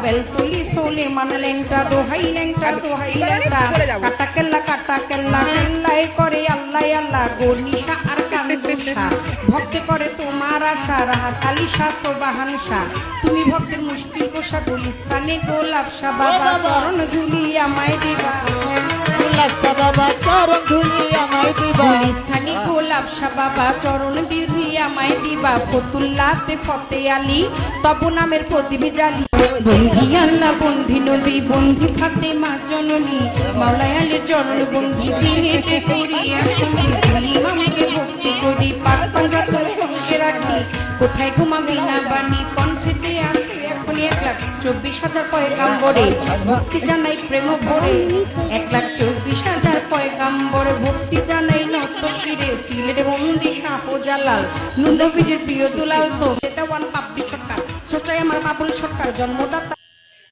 বেলতলি সোলে মানলেনটা দোহাই লেংটা কাটা কেল্লা কেল্লাই করে আল্লাহ আল্লাহ গনিশা আর কান্দুষা ভক্তে করে তোমার আশা রাহাত আলী শাহ সোবাহান শাহ তুমি ভক্তের মুশকিল কোষা গুলিস্তানে গোলাপ শাহ বাবা চরণ ধুলি আমায় দিবা বাবা চরণ ধুলি আমায় দিবা গুলিস্তানি গোলাপ শাহ বাবা চরণ ধুলি আমায় দিবা ফতুল্লাতে ফতে আলী তব নামের প্রদীপ জালি বন্ধি আল্লাহ বন্ধি নবী বন্ধি ফাতেমা জননী মাওলায় আলীর চরণ বন্ধি দিনেতে করিয়া ইমামকে ভক্তি করি পাক পাঞ্জা তোর সঙ্গে রাখি কোথায় ঘুমাবি না বাণী কণ্ঠেতে আসে এখন 1,24,000 পয়গাম্বরে ভক্তি জানাই প্রেম ভরে 1,24,000 পয়গাম্বরে ভক্তি জানাই নত শিরে সিলেট বন্দি শাহজালাল নবীজির প্রিয় দুলাল তো এটা ওয়ান পাপড়ি সরকার ছোটাই আমার বাবুল সরকার জন্মদাতা